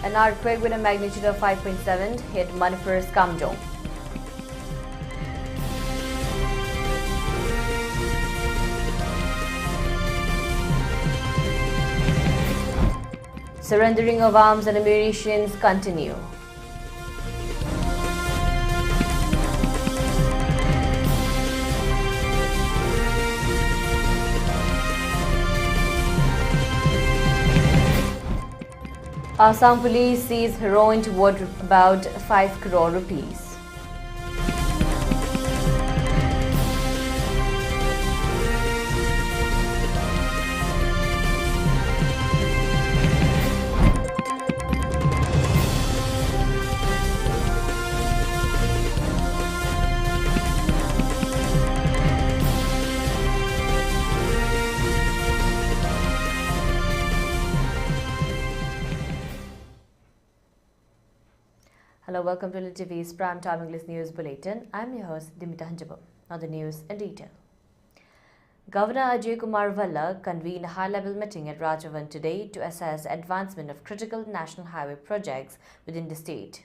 An earthquake with a magnitude of 5.7 hit Manipur's Kamjong. Surrendering of arms and ammunition continue. Assam police seized heroin worth about 5 crore rupees. Hello, welcome to ELITETV's Prime Time English News Bulletin. I'm your host, deemita. Now the news in detail. Governor Ajay Kumar Valla convened a high-level meeting at Rajbhavan today to assess the advancement of critical national highway projects within the state.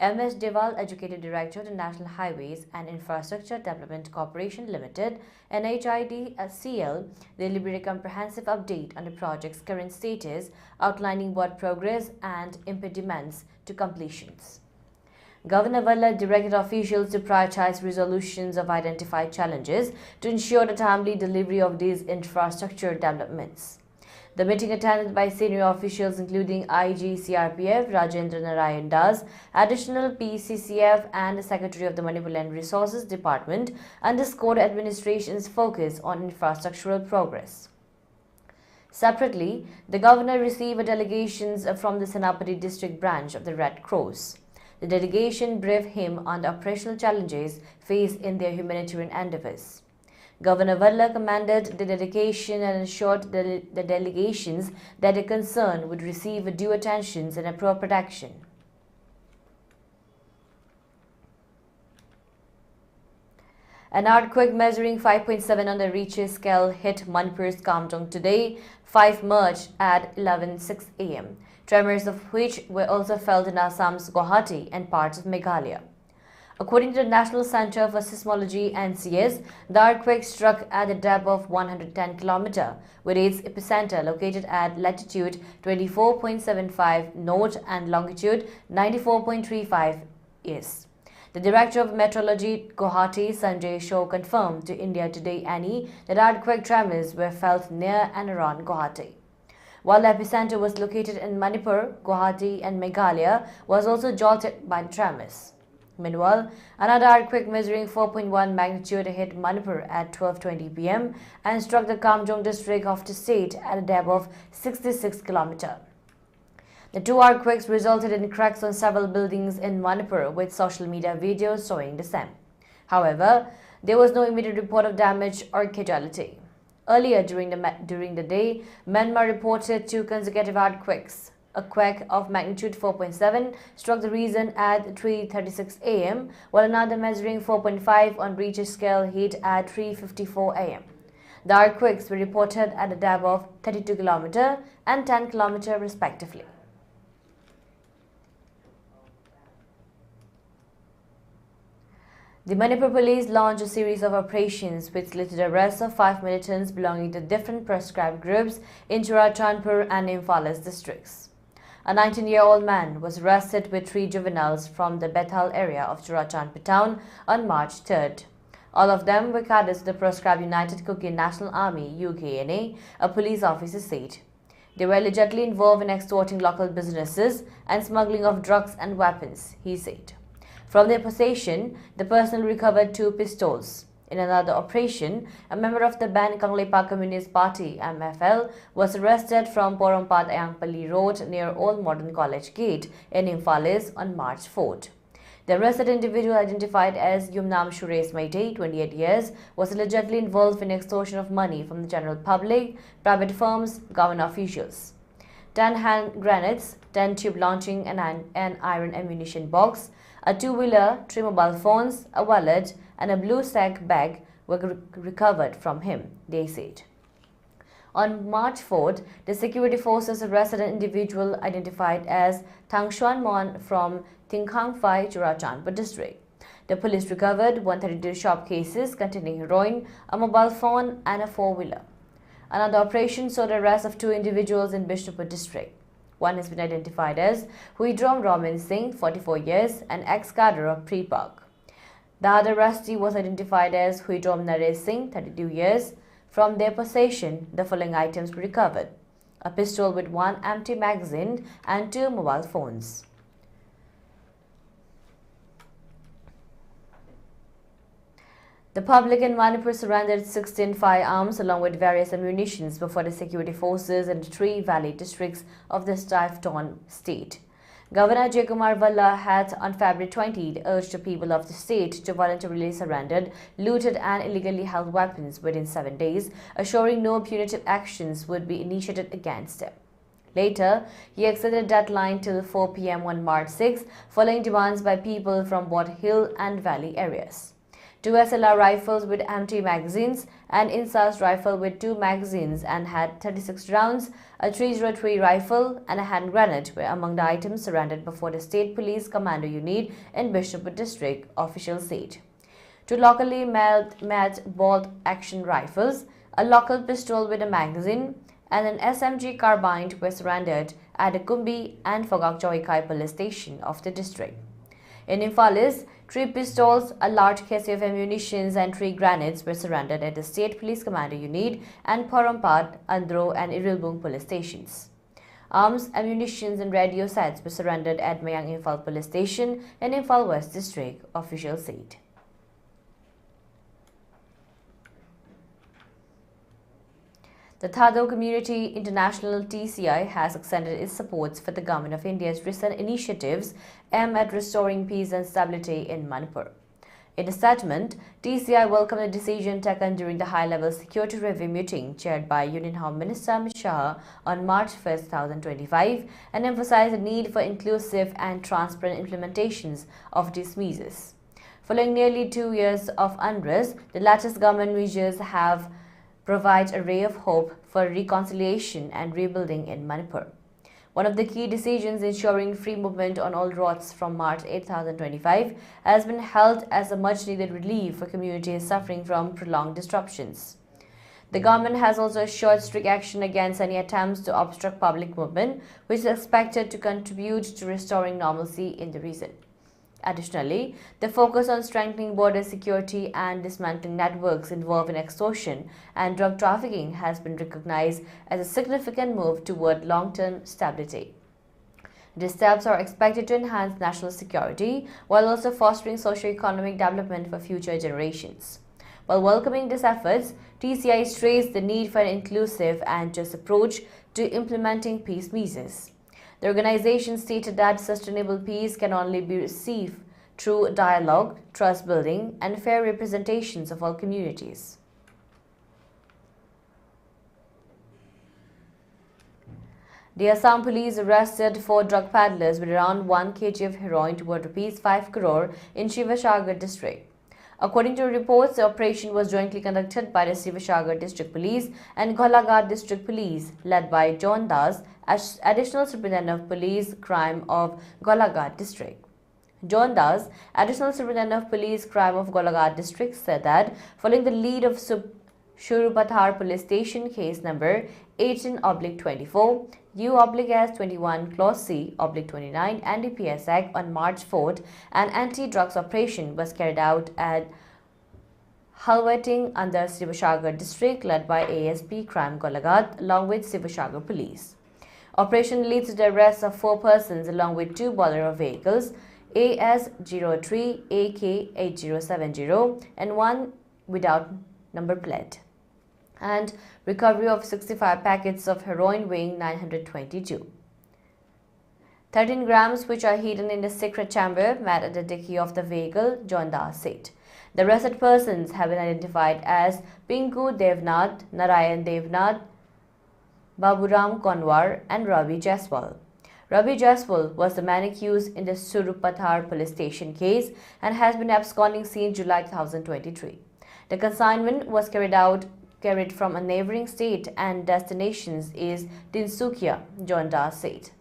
M.S. Deval, Executive Director of the National Highways and Infrastructure Development Corporation Limited, NHIDCL, deliberated a comprehensive update on the project's current status, outlining what progress and impediments to completions. Governor Valla directed officials to prioritize resolutions of identified challenges to ensure the timely delivery of these infrastructure developments. The meeting, attended by senior officials including IG CRPF Rajendra Narayan Das, Additional PCCF and the Secretary of the Manipur Land Resources Department, underscored the administration's focus on infrastructural progress. Separately, the governor received delegations from the Senapati district branch of the Red Cross. The delegation briefed him on the operational challenges faced in their humanitarian endeavors. Governor Valla commended the dedication and assured the delegations that their concern would receive due attention and appropriate action. An earthquake measuring 5.7 on the Richter scale hit Manipur's Kamjong today, 5 March at 11:06 a.m., tremors of which were also felt in Assam's Guwahati and parts of Meghalaya. According to the National Center for Seismology (NCS), the earthquake struck at a depth of 110 km, with its epicenter located at latitude 24.75 north and longitude 94.35 east. The Director of Meteorology, Guwahati, Sanjay Shaw, confirmed to India Today that earthquake tremors were felt near and around Guwahati. While the epicenter was located in Manipur, Guwahati and Meghalaya was also jolted by the tremors. Meanwhile, another earthquake measuring 4.1 magnitude hit Manipur at 12:20 p.m. and struck the Kamjong district of the state at a depth of 66 km. The two earthquakes resulted in cracks on several buildings in Manipur, with social media videos showing the same. However, there was no immediate report of damage or casualty. Earlier during the day, Myanmar reported 2 consecutive earthquakes. A quake of magnitude 4.7 struck the region at 3:36 a.m., while another measuring 4.5 on Richter scale hit at 3:54 a.m. The earthquakes were reported at a depth of 32 km and 10 km respectively. The Manipur police launched a series of operations which led to the arrest of 5 militants belonging to different proscribed groups in Churachandpur and Imphal districts. A 19-year-old man was arrested with 3 juveniles from the Bethal area of Churachandpur town on March 3rd. All of them were cadets of the proscribed United Kyrgyz National Army (UKNA), a police officer said. They were allegedly involved in extorting local businesses and smuggling of drugs and weapons, he said. From their possession, the personnel recovered 2 pistols. In another operation, a member of the banned Kanglepa Communist Party (MFL) was arrested from Porompat Ayangpalli Road near Old Modern College Gate in Imphal on March 4th. The arrested individual, identified as Yumnam Suresh Maitei, 28 years, was allegedly involved in extortion of money from the general public, private firms, government officials. 10 hand grenades, 10 tube launching and an iron ammunition box, a 2-wheeler, 3 mobile phones, a wallet and a blue sack bag were recovered from him, they said. On March 4th, the security forces arrested an individual identified as Tangshuan Mon from Tingkhangphai, Churachandpur district. The police recovered 132 shop cases containing heroin, a mobile phone and a four-wheeler. Another operation saw the arrest of two individuals in Bishnupur district. One has been identified as Huidrom Raman Singh, 44 years, an ex-cadre of Pre-Park. The other arrestee was identified as Huidrom Naresh Singh, 32 years. From their possession, the following items were recovered: a pistol with one empty magazine and two mobile phones. The public in Manipur surrendered 16 firearms along with various ammunitions before the security forces in the three valley districts of the strife-torn state. Governor J. Kumar Valla had on February 20 urged the people of the state to voluntarily surrender looted and illegally held weapons within 7 days, assuring no punitive actions would be initiated against them. Later, he extended the deadline till 4 p.m. on March 6, following demands by people from both hill and valley areas. Two SLR rifles with empty magazines, an Insas rifle with two magazines and had 36 rounds, a 303 rifle and a hand grenade were among the items surrendered before the State Police Commando Unit in Bishnupur district, officials said. Two locally made bolt-action rifles, a local pistol with a magazine and an SMG carbine were surrendered at the Kumbi and Fogak Choikai police station of the district. In Imphal, 3 pistols, a large case of ammunition and 3 grenades were surrendered at the State Police Commando Unit and Porampad, Andro and Irilbung police stations. Arms, ammunition and radio sets were surrendered at Mayang Imphal police station in Imphal West district, officials said. The Thado Community International TCI has extended its support for the Government of India's recent initiatives aimed at restoring peace and stability in Manipur. In a statement, TCI welcomed the decision taken during the high-level security review meeting chaired by Union Home Minister Amit Shah on March 1, 2025 and emphasized the need for inclusive and transparent implementations of these measures. Following nearly 2 years of unrest, the latest government measures have provides a ray of hope for reconciliation and rebuilding in Manipur. One of the key decisions ensuring free movement on all roads from March 8, 2025 has been held as a much-needed relief for communities suffering from prolonged disruptions. The government has also assured strict action against any attempts to obstruct public movement, which is expected to contribute to restoring normalcy in the region. Additionally, the focus on strengthening border security and dismantling networks involved in extortion and drug trafficking has been recognized as a significant move toward long-term stability. These steps are expected to enhance national security while also fostering socio-economic development for future generations. While welcoming these efforts, TCI stressed the need for an inclusive and just approach to implementing peace measures. The organization stated that sustainable peace can only be achieved through dialogue, trust building, and fair representations of all communities. The Assam police arrested 4 drug peddlers with around 1 kg of heroin worth Rs 5 crore in Sivashagar district. According to reports, the operation was jointly conducted by the Sivashagar District Police and Golaghat District Police, led by John Das, as Additional Superintendent of Police Crime of Golaghat District. John Das, Additional Superintendent of Police Crime of Golaghat District, said that following the lead of Shurupathar Police Station case number 18/24, U/S21 Clause C/29 NDPS Act on March 4th, an anti-drugs operation was carried out at Halwating under Sivashagar district led by ASP Crime Golaghat along with Sivashagar Police. Operation leads to the arrest of 4 persons along with 2 Bolero vehicles AS03, AK8070 and 1 without number plate, and recovery of 65 packets of heroin weighing 922. 13 grams which are hidden in the secret chamber met at the dicky of the vehicle, John Das said. The arrested persons have been identified as Pinku Devnath, Narayan Devnath, Baburam Konwar and Ravi Jaiswal. Ravi Jaiswal was the man accused in the Surupathar police station case and has been absconding since July 2023. The consignment was carried out carried from a neighbouring state and destinations is Tinsukia, Jonda said.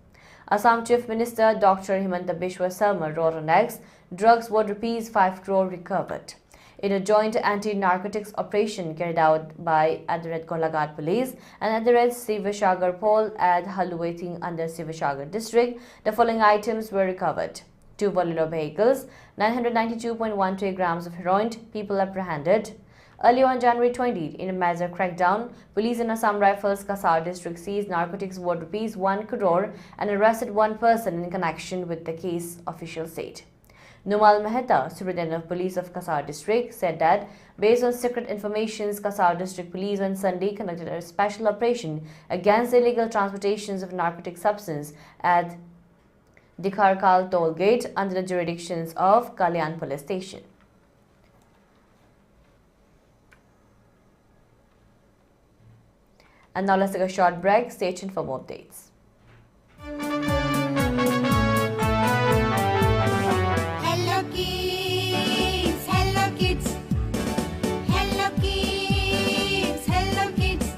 Assam Chief Minister Dr. Himanta Biswa Sarma wrote on X, drugs worth Rs 5 crore recovered. In a joint anti-narcotics operation carried out by Kolagat Police and Sivashagar Pol at Haluwating under Sivashagar district, the following items were recovered. 2 Bolero vehicles, 992.12 grams of heroin, people apprehended. Early on January 20, in a major crackdown, police in Assam Rifles Kasar district seized narcotics worth Rs 1 crore and arrested one person in connection with the case, officials said. Numal Mehta, Superintendent of Police of Kasar district, said that based on secret information, Kasar district police on Sunday conducted a special operation against illegal transportations of narcotic substance at Dikharkal toll gate under the jurisdictions of Kalyan police station. And now let's take a short break. Stay tuned for more updates. Hello kids, hello kids, hello kids, hello kids,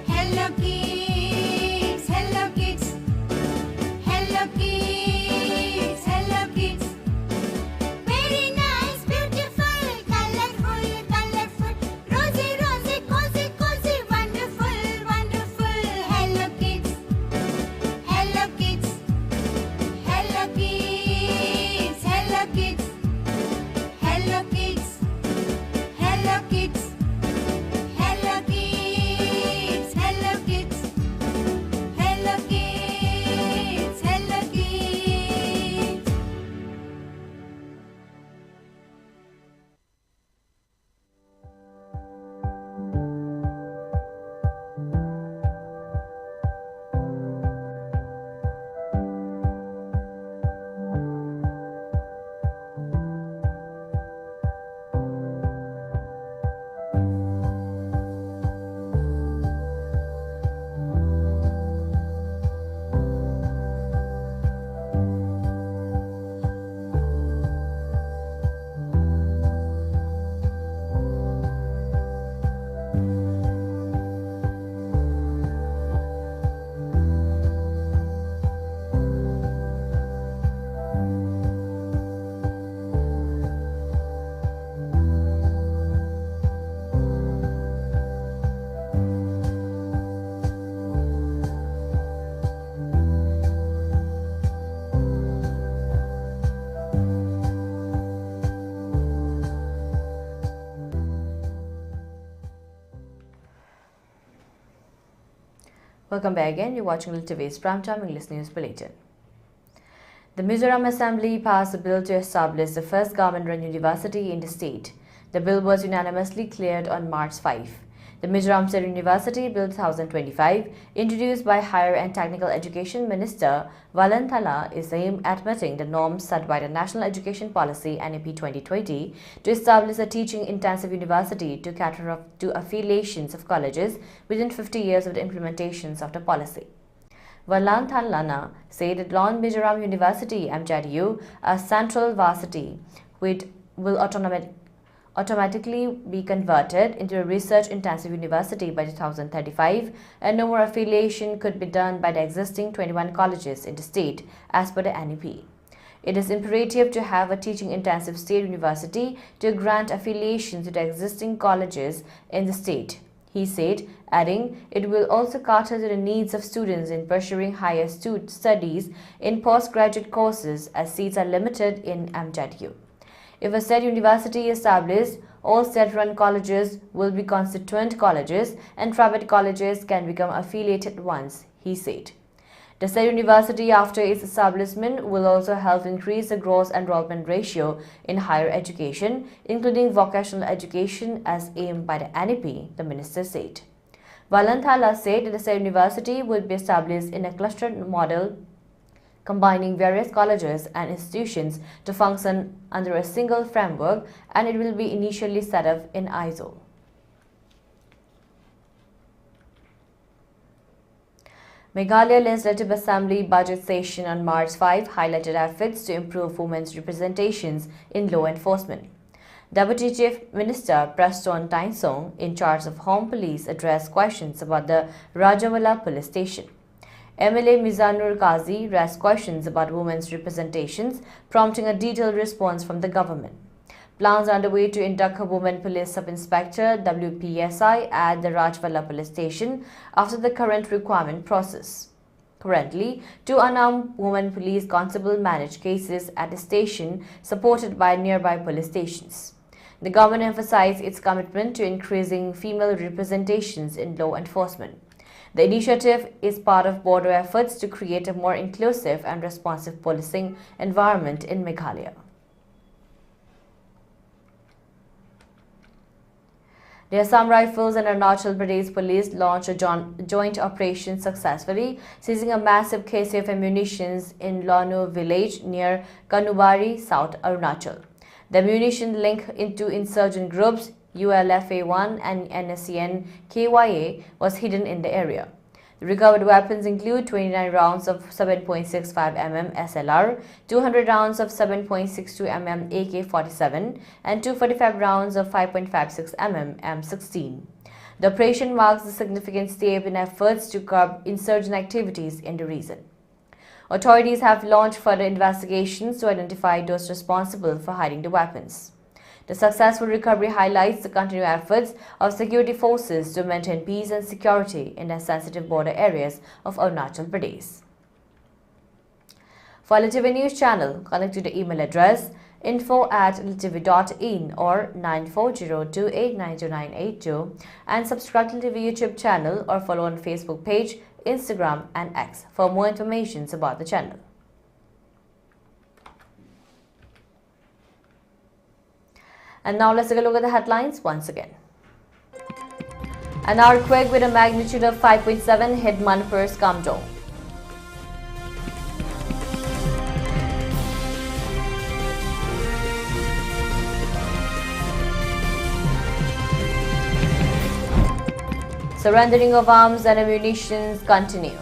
hello kids, hello kids, hello kids, hello kids. Very nice, beautiful, colorful, colorful, rosy, rosy, cozy, cozy, wonderful, wonderful. Hello kids, hello kids, hello kids, hello kids, hello kids, hello kids, hello kids, hello kids, hello kids, hello kids. Welcome back again. You're watching ELITETV's Primetime English News Bulletin. The Mizoram Assembly passed a bill to establish the first government-run university in the state. The bill was unanimously cleared on March 5. The Mizoram State University Bill 2025, introduced by Higher and Technical Education Minister Valanthala, is aimed at meeting the norms set by the National Education Policy NEP 2020 to establish a teaching-intensive university to cater to affiliations of colleges within 50 years of the implementations of the policy. Valanthala said that Lon Mizoram University MJU, a central varsity, which will automatically be converted into a research-intensive university by 2035, and no more affiliation could be done by the existing 21 colleges in the state as per the NEP. It is imperative to have a teaching-intensive state university to grant affiliation to the existing colleges in the state, he said, adding, it will also cater to the needs of students in pursuing higher studies in postgraduate courses as seats are limited in MJU. If a state university is established, all state-run colleges will be constituent colleges and private colleges can become affiliated ones, he said. The state university after its establishment will also help increase the gross enrollment ratio in higher education, including vocational education as aimed by the NEP, the minister said. Valanthala said that the state university would be established in a clustered model combining various colleges and institutions to function under a single framework, and it will be initially set up in Aizawl. Meghalaya Legislative Assembly budget session on March 5 highlighted efforts to improve women's representations in law enforcement. Deputy Chief Minister Preston Tynesong, in charge of Home Police, addressed questions about the Rajawala police station. MLA Mizanur Qazi raised questions about women's representations, prompting a detailed response from the government. Plans are underway to induct a woman police sub-inspector WPSI at the Rajawala police station after the current requirement process. Currently, 2 unarmed women police constables manage cases at the station, supported by nearby police stations. The government emphasized its commitment to increasing female representations in law enforcement. The initiative is part of broader efforts to create a more inclusive and responsive policing environment in Meghalaya. The Assam Rifles and Arunachal Pradesh Police launched a joint operation successfully, seizing a massive case of ammunition in Lonu village near Kanubari, South Arunachal. The ammunition linked into insurgent groups ULFA-1 and NSCN KYA was hidden in the area. The recovered weapons include 29 rounds of 7.65 mm SLR, 200 rounds of 7.62 mm AK-47 and 245 rounds of 5.56 mm M16. The operation marks a significant step in efforts to curb insurgent activities in the region. Authorities have launched further investigations to identify those responsible for hiding the weapons. The successful recovery highlights the continued efforts of security forces to maintain peace and security in the sensitive border areas of Arunachal Pradesh. For ELITETV News channel, connect to the email address info@elitetv.in or 9402892982 and subscribe to the YouTube channel or follow on Facebook page, Instagram and X for more information about the channel. And now let's take a look at the headlines once again. An earthquake with a magnitude of 5.7 hit Manipur's Kamdong. Surrendering of arms and ammunition continue.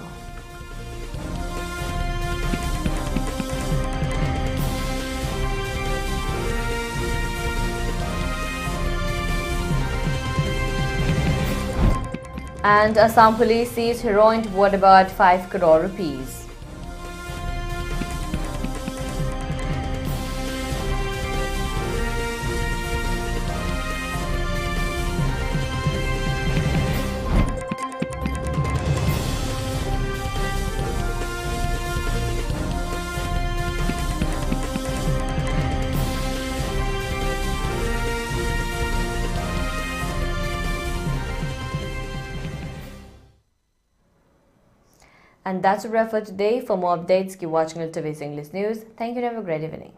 And Assam police seized heroin worth about 5 crore rupees. And that's a wrap for today. For more updates, keep watching ELITETV's English News. Thank you and have a great evening.